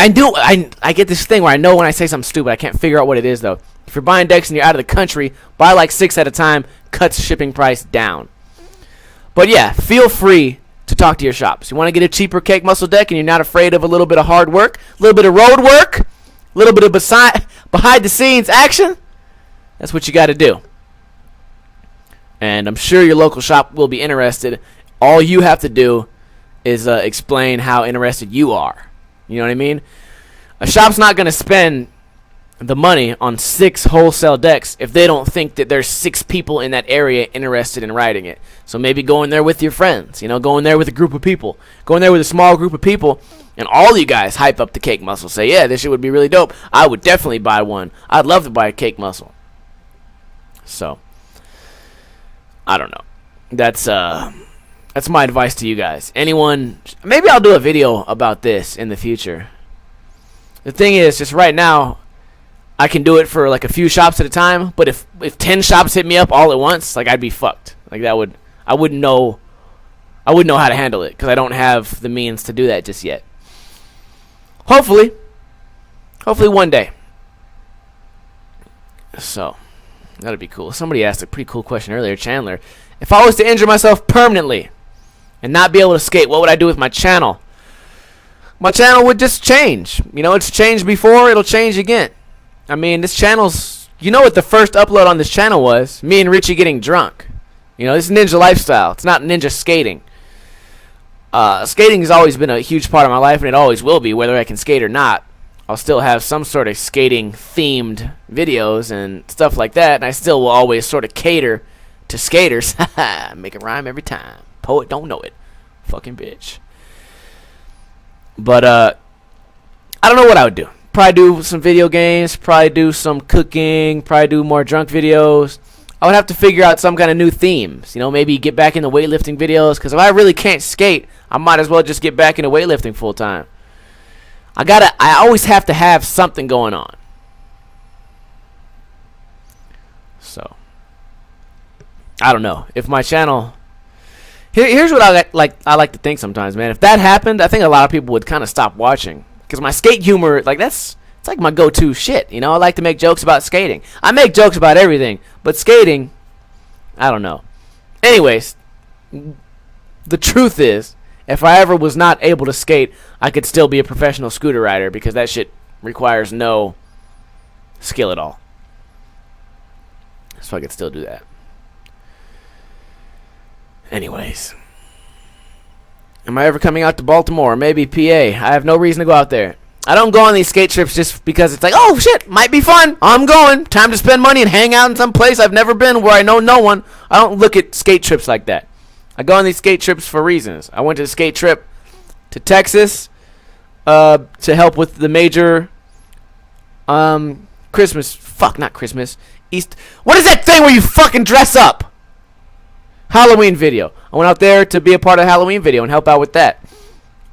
I get this thing where I know when I say something stupid, I can't figure out what it is though. If you're buying decks and you're out of the country, buy like 6 at a time, cuts shipping price down. But yeah, feel free to talk to your shops. You want to get a cheaper CakeMuscle deck and you're not afraid of a little bit of hard work, a little bit of road work, a little bit of behind the scenes action, that's what you got to do. And I'm sure your local shop will be interested. All you have to do is explain how interested you are. You know what I mean? A shop's not going to spend the money on 6 wholesale decks if they don't think that there's 6 people in that area interested in riding it. So maybe go in there with your friends, go in there with a group of people. Go in there with a small group of people, and all you guys hype up the CakeMuscle. Say, yeah, this shit would be really dope. I would definitely buy one. I'd love to buy a CakeMuscle. So, I don't know. That's my advice to you guys. Anyone, maybe I'll do a video about this in the future. The thing is, just right now, I can do it for like a few shops at a time, but if 10 shops hit me up all at once, like I'd be fucked. Like I wouldn't know how to handle it because I don't have the means to do that just yet. Hopefully one day. So, that'd be cool. Somebody asked a pretty cool question earlier, Chandler. If I was to injure myself permanently and not be able to skate, what would I do with my channel? My channel would just change. It's changed before, it'll change again. I mean, this channel's... You know what the first upload on this channel was? Me and Richie getting drunk. This is ninja lifestyle. It's not ninja skating. Skating has always been a huge part of my life, and it always will be, whether I can skate or not. I'll still have some sort of skating-themed videos and stuff like that, and I still will always sort of cater to skaters. Make it rhyme every time. Poet don't know it. Fucking bitch. But, I don't know what I would do. Probably do some video games, probably do some cooking, probably do more drunk videos. I would have to figure out some kind of new themes. You know, maybe get back into weightlifting videos, because if I really can't skate, I might as well just get back into weightlifting full time. I always have to have something going on. So, I don't know. If my channel... Here's what I like to think sometimes, man. If that happened, I think a lot of people would kind of stop watching. Because my skate humor, it's like my go-to shit. You know, I like to make jokes about skating. I make jokes about everything, but skating, I don't know. Anyways, the truth is, if I ever was not able to skate, I could still be a professional scooter rider, because that shit requires no skill at all. So I could still do that. Anyways. Am I ever coming out to Baltimore? Maybe PA. I have no reason to go out there. I don't go on these skate trips just because it's like, oh shit, might be fun. I'm going. Time to spend money and hang out in some place I've never been where I know no one. I don't look at skate trips like that. I go on these skate trips for reasons. I went to a skate trip to Texas to help with the MAJER Christmas. Fuck, not Christmas. What is that thing where you fucking dress up? Halloween video. I went out there to be a part of the Halloween video and help out with that.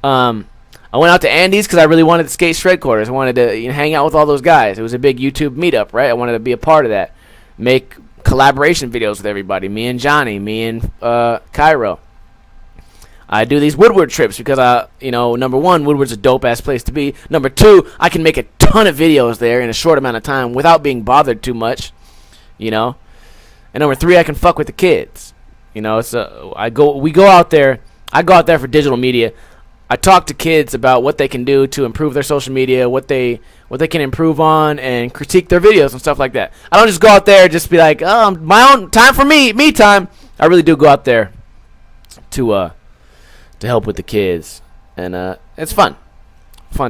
I went out to Andy's because I really wanted to skate shred quarters. I wanted to hang out with all those guys. It was a big YouTube meetup, right? I wanted to be a part of that. Make collaboration videos with everybody. Me and Johnny. Me and Cairo. I do these Woodward trips because, number one, Woodward's a dope-ass place to be. Number two, I can make a ton of videos there in a short amount of time without being bothered too much, And number three, I can fuck with the kids. We go out there. I go out there for digital media. I talk to kids about what they can do to improve their social media, what they can improve on, and critique their videos and stuff like that. I don't just go out there and just be like, oh, my own time for me time. I really do go out there to help with the kids, and it's fun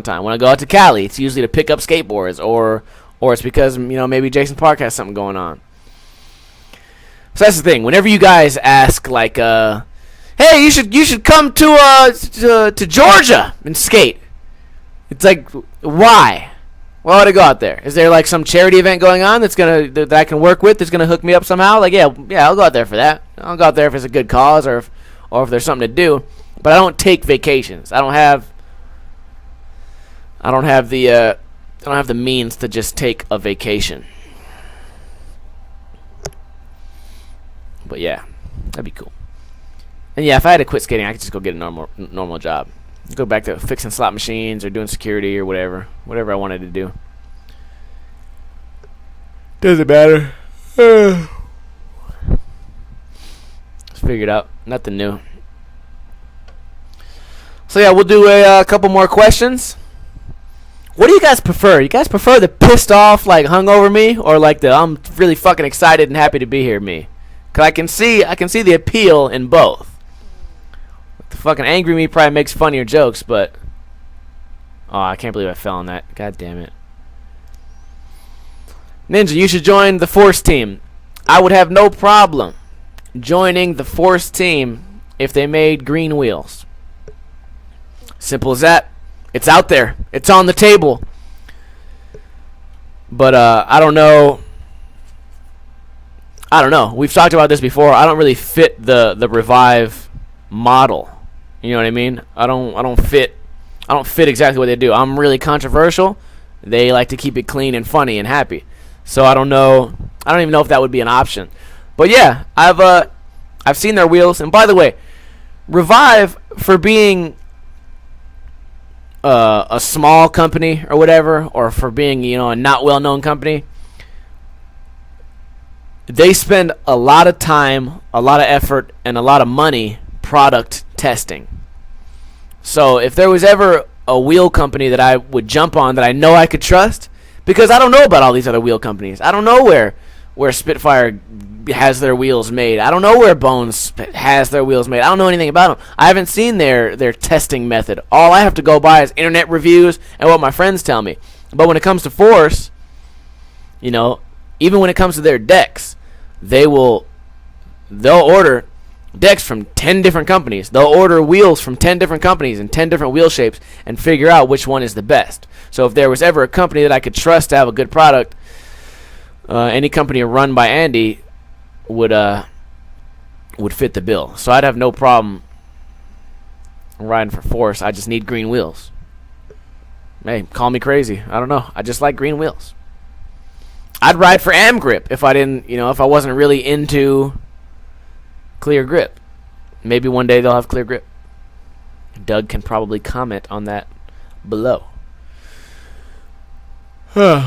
time. When I go out to Cali, it's usually to pick up skateboards, or it's because maybe Jason Park has something going on. So that's the thing. Whenever you guys ask, hey, you should come to Georgia and skate, it's like, why? Why would I go out there? Is there some charity event going on that I can work with, that's gonna hook me up somehow? Yeah, I'll go out there for that. I'll go out there if it's a good cause or if there's something to do. But I don't take vacations. I don't have the means to just take a vacation. But yeah, that'd be cool. And yeah, if I had to quit skating, I could just go get a normal job. Go back to fixing slot machines or doing security or whatever I wanted to do. Doesn't matter. Let's figure it out. Nothing new. So yeah, we'll do a couple more questions. What do you guys prefer? You guys prefer the pissed off, hungover me, or the I'm really fucking excited and happy to be here me? Cause I can see the appeal in both. The fucking angry me probably makes funnier jokes, but I can't believe I fell on that. God damn it. Ninja, you should join the Force team. I would have no problem joining the Force team if they made green wheels. Simple as that. It's out there. It's on the table. But I don't know. We've talked about this before. I don't really fit the Revive model. You know what I mean? I don't fit exactly what they do. I'm really controversial. They like to keep it clean and funny and happy. So I don't know. I don't even know if that would be an option. But yeah, I've seen their wheels. And by the way, Revive, for being a small company or whatever, or for being a not well known company, they spend a lot of time, a lot of effort, and a lot of money product testing. So if there was ever a wheel company that I would jump on that I know I could trust, because I don't know about all these other wheel companies. I don't know where Spitfire has their wheels made. I don't know where Bones has their wheels made. I don't know anything about them. I haven't seen their testing method. All I have to go by is internet reviews and what my friends tell me. But when it comes to Force, even when it comes to their decks, they'll order decks from 10 different companies. They'll order wheels from 10 different companies and 10 different wheel shapes and figure out which one is the best. So if there was ever a company that I could trust to have a good product, any company run by Andy would fit the bill. So I'd have no problem riding for Force. I just need green wheels. Hey, call me crazy. I don't know. I just like green wheels. I'd ride for Am Grip if I wasn't really into clear grip. Maybe one day they'll have clear grip. Doug can probably comment on that below.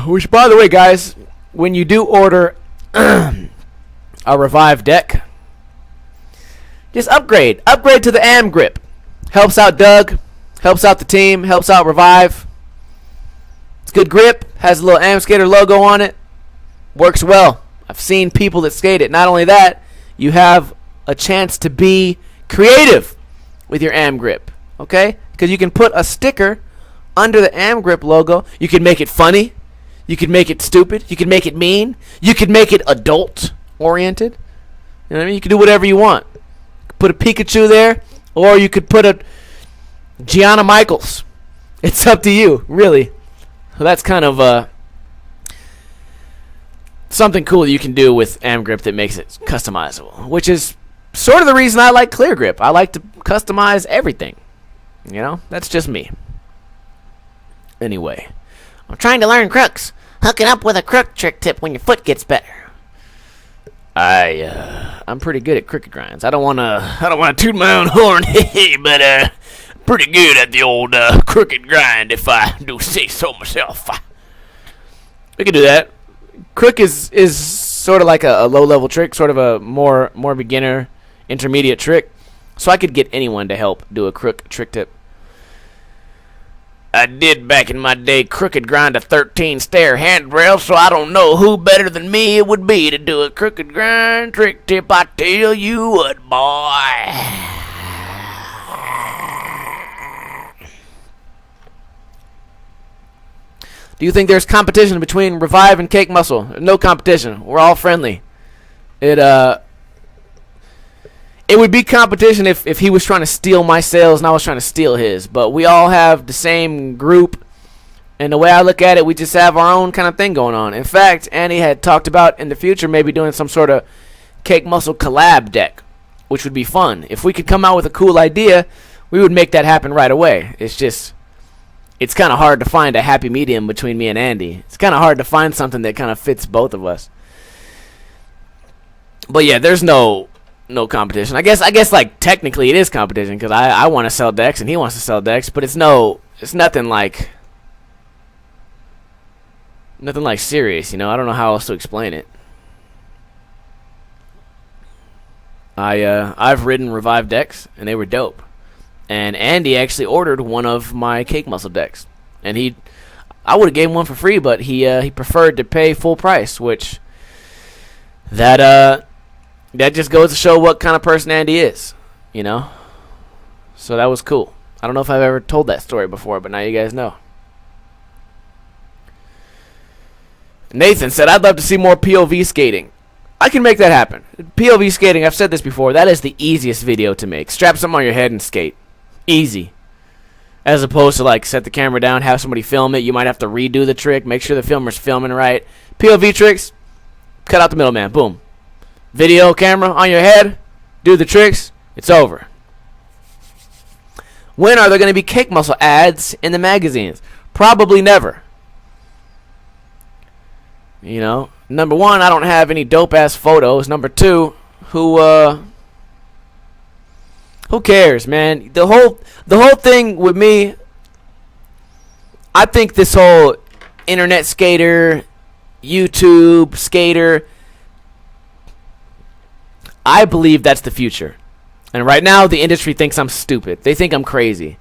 Which, by the way, guys, when you do order a Revive deck, just upgrade. Upgrade to the Am Grip. Helps out Doug. Helps out the team. Helps out Revive. It's good grip. Has a little Am Skater logo on it. Works well. I've seen people that skate it. Not only that, you have a chance to be creative with your Am Grip. Okay? Because you can put a sticker under the Am Grip logo. You can make it funny. You can make it stupid. You can make it mean. You can make it adult-oriented. You know what I mean? You can do whatever you want. Put a Pikachu there, or you could put a Gianna Michaels. It's up to you, really. So that's kind of something cool you can do with Am Grip that makes it customizable, which is sort of the reason I like Clear Grip. I like to customize everything. You know, that's just me. Anyway, I'm trying to learn crooks. Hooking up with a crook trick tip when your foot gets better. I'm pretty good at crooked grinds. I don't wanna toot my own horn, but pretty good at the old crooked grind, if I do say so myself. We can do that. Crook is sort of like a low-level trick, sort of a more beginner, intermediate trick. So I could get anyone to help do a crook trick tip. I did back in my day crooked grind a 13-stair handrail, so I don't know who better than me it would be to do a crooked grind trick tip. I tell you what, boy. Do you think there's competition between Revive and CakeMuscle? No competition. We're all friendly. It would be competition if he was trying to steal my sales and I was trying to steal his. But we all have the same group. And the way I look at it, we just have our own kind of thing going on. In fact, Andy had talked about in the future maybe doing some sort of CakeMuscle collab deck, which would be fun. If we could come out with a cool idea, we would make that happen right away. It's kind of hard to find a happy medium between me and Andy. It's kind of hard to find something that kind of fits both of us. But yeah, there's no competition. I guess like technically it is competition because I want to sell decks and he wants to sell decks, but it's nothing like serious, you know. I don't know how else to explain it. I've ridden Revive decks and they were dope. And Andy actually ordered one of my CakeMuscle decks. And I would have gave him one for free, but he preferred to pay full price, which that just goes to show what kind of person Andy is, you know? So that was cool. I don't know if I've ever told that story before, but now you guys know. Nathan said, I'd love to see more POV skating. I can make that happen. POV skating, I've said this before, that is the easiest video to make. Strap something on your head and skate. Easy. As opposed to like set the camera down, have somebody film it. You might have to redo the trick, make sure the filmer's filming right. POV tricks, cut out the middleman. Boom. Video camera on your head, do the tricks, it's over. When are there going to be CakeMuscle ads in the magazines? Probably never. You know, number one, I don't have any dope-ass photos. Number two, who cares, man? The whole thing with me, I think this whole internet skater, YouTube skater, I believe that's the future. And right now, the industry thinks I'm stupid. They think I'm crazy.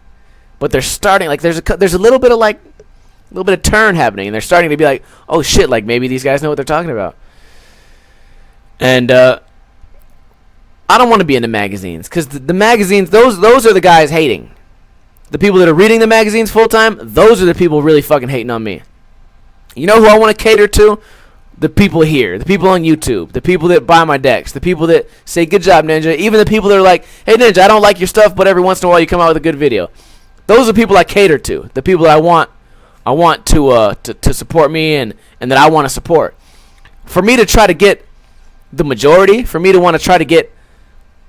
But they're starting, like, there's a little bit of turn happening, and they're starting to be like, oh shit, like maybe these guys know what they're talking about. And I don't want to be in the magazines, because the magazines, those are the guys hating. The people that are reading the magazines full time, those are the people really fucking hating on me. You know who I want to cater to? the people here, the people on YouTube, the people that buy my decks, the people that say good job, Ninja, even the people that are like, hey, Ninja, I don't like your stuff, but every once in a while you come out with a good video. Those are the people I cater to, the people that I want to support me and that I want to support. For me to try to get the majority, for me to want to try to get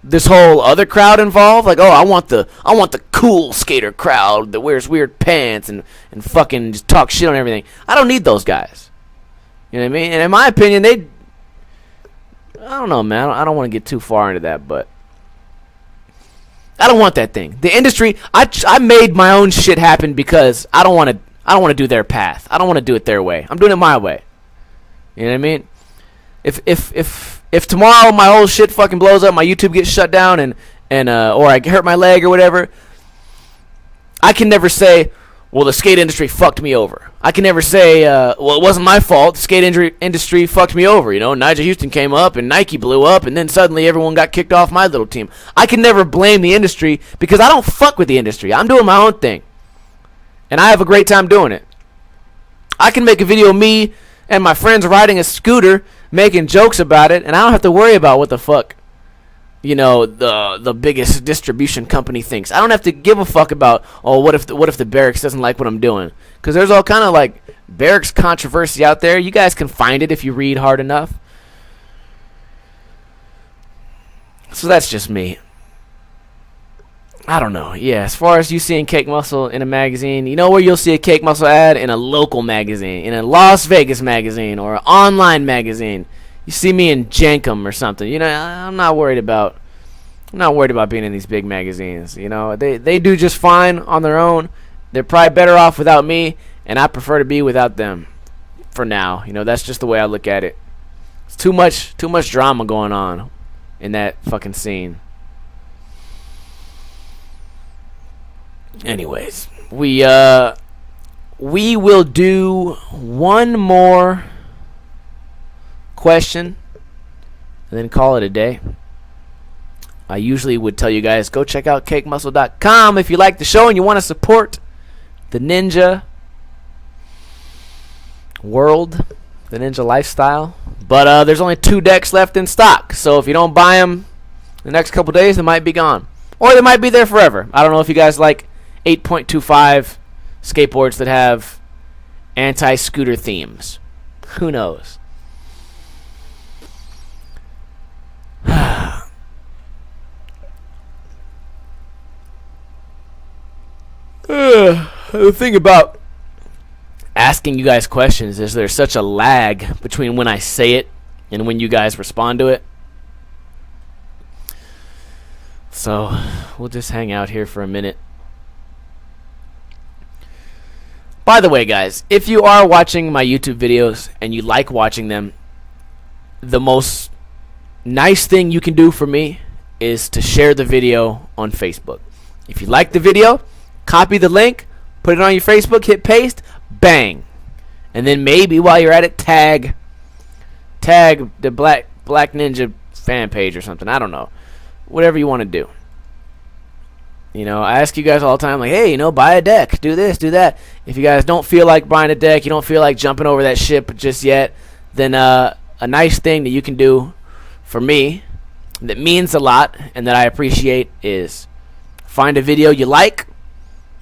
this whole other crowd involved, like, oh, I want the cool skater crowd that wears weird pants and fucking just talk shit on everything. I don't need those guys. You know what I mean? And in my opinion, I don't know, man. I don't want to get too far into that, but I don't want that thing. The industry, I made my own shit happen because I don't want to do their path. I don't want to do it their way. I'm doing it my way. You know what I mean? If tomorrow my whole shit fucking blows up, my YouTube gets shut down and or I hurt my leg or whatever, I can never say, well, the skate industry fucked me over. I can never say, well, it wasn't my fault. The skate industry fucked me over. You know, Nigel Houston came up and Nike blew up, and then suddenly everyone got kicked off my little team. I can never blame the industry because I don't fuck with the industry. I'm doing my own thing, and I have a great time doing it. I can make a video of me and my friends riding a scooter, making jokes about it, and I don't have to worry about what the fuck, you know, the biggest distribution company thinks. I don't have to give a fuck about, oh, what if the Barracks doesn't like what I'm doing? Because there's all kind of like Barracks controversy out there. You guys can find it if you read hard enough. So that's just me. I don't know. Yeah, as far as you seeing CakeMuscle in a magazine, you know where you'll see a CakeMuscle ad? In a local magazine, in a Las Vegas magazine, or an online magazine. You see me in Jankum or something. You know, I'm not worried about being in these big magazines. You know, they do just fine on their own. They're probably better off without me, and I prefer to be without them for now. You know, that's just the way I look at it. It's too much drama going on in that fucking scene. Anyways, we will do one more question and then call it a day. I usually would tell you guys, go check out CakeMuscle.com if you like the show and you want to support the Ninja world, the Ninja lifestyle. But there's only 2 decks left in stock, so if you don't buy them the next couple days, they might be gone. Or they might be there forever. I don't know if you guys like 8.25 skateboards that have anti-scooter themes. Who knows? The thing about asking you guys questions is there's such a lag between when I say it and when you guys respond to it. So we'll just hang out here for a minute. By the way, guys, if you are watching my YouTube videos and you like watching them, the most nice thing you can do for me is to share the video on Facebook. If you like the video, copy the link, put it on your Facebook, hit paste, bang. And then maybe while you're at it, tag the Black Ninja fan page or something. I don't know. Whatever you want to do. You know, I ask you guys all the time, like, hey, you know, buy a deck, do this, do that. If you guys don't feel like buying a deck, you don't feel like jumping over that ship just yet, then a nice thing that you can do for me that means a lot and that I appreciate is find a video you like.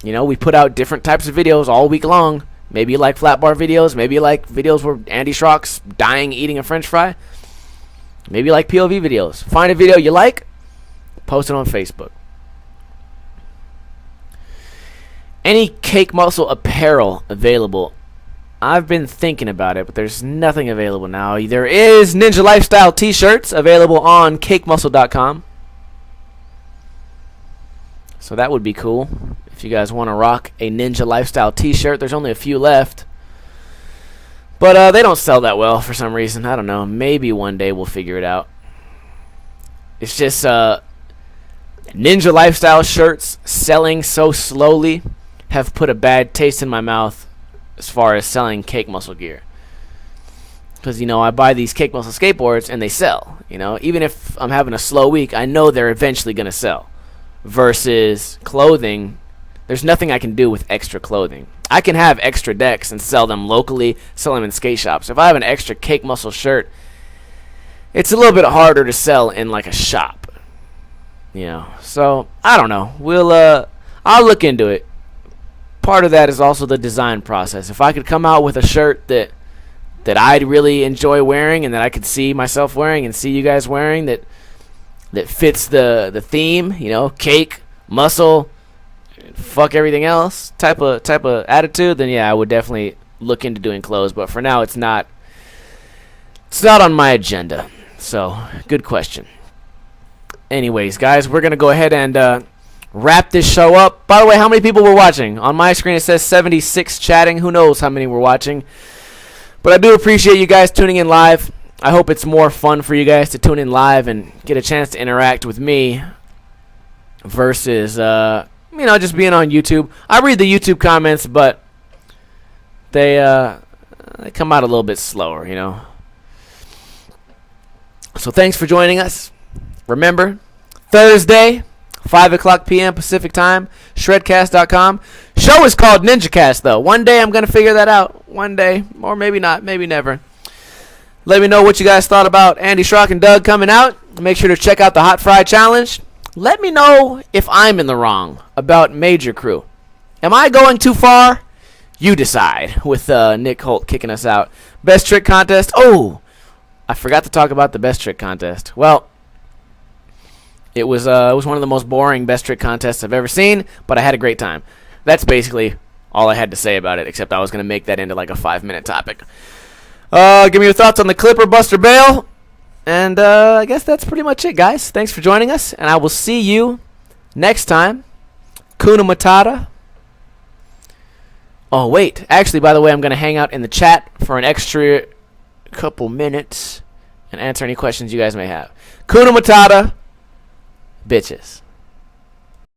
You know, we put out different types of videos all week long. Maybe you like flat bar videos. Maybe you like videos where Andy Schrock's dying eating a french fry. Maybe you like POV videos. Find a video you like, post it on Facebook. Any CakeMuscle apparel available? I've been thinking about it, but there's nothing available now. There is Ninja Lifestyle t-shirts available on CakeMuscle.com. So that would be cool. If you guys want to rock a Ninja Lifestyle t-shirt, there's only a few left. But they don't sell that well for some reason. I don't know. Maybe one day we'll figure it out. It's just Ninja Lifestyle shirts selling so slowly have put a bad taste in my mouth as far as selling CakeMuscle gear. Because, you know, I buy these CakeMuscle skateboards and they sell. You know, even if I'm having a slow week, I know they're eventually going to sell. Versus clothing, there's nothing I can do with extra clothing. I can have extra decks and sell them locally, sell them in skate shops. If I have an extra CakeMuscle shirt, it's a little bit harder to sell in like a shop. So I don't know. I'll look into it. Part of that is also the design process. If I could come out with a shirt that I'd really enjoy wearing and that I could see myself wearing and see you guys wearing that fits the theme, cake, muscle, fuck everything else type of attitude, then yeah, I would definitely look into doing clothes. But for now, it's not on my agenda. So, good question. Anyways, guys, we're gonna go ahead and wrap this show up. By the way, how many people were watching? On my screen, it says 76 chatting. Who knows how many were watching? But I do appreciate you guys tuning in live. I hope it's more fun for you guys to tune in live and get a chance to interact with me versus, just being on YouTube. I read the YouTube comments, but they come out a little bit slower, So thanks for joining us. Remember, Thursday, 5 o'clock p.m. Pacific time, shredcast.com. Show is called NinjaCast, though. One day I'm going to figure that out. One day. Or maybe not. Maybe never. Let me know what you guys thought about Andy, Schrock, and Doug coming out. Make sure to check out the Hot Fry Challenge. Let me know if I'm in the wrong about MAJER Crew. Am I going too far? You decide, with Nick Holt kicking us out. Best trick contest. Oh, I forgot to talk about the best trick contest. Well, it was one of the most boring best trick contests I've ever seen, but I had a great time. That's basically all I had to say about it, except I was going to make that into like a 5-minute topic. Give me your thoughts on the Clipper, Buster Bale. And I guess that's pretty much it, guys. Thanks for joining us, and I will see you next time. Kuna Matata. Oh, wait. Actually, by the way, I'm going to hang out in the chat for an extra couple minutes and answer any questions you guys may have. Kuna Matata. Bitches.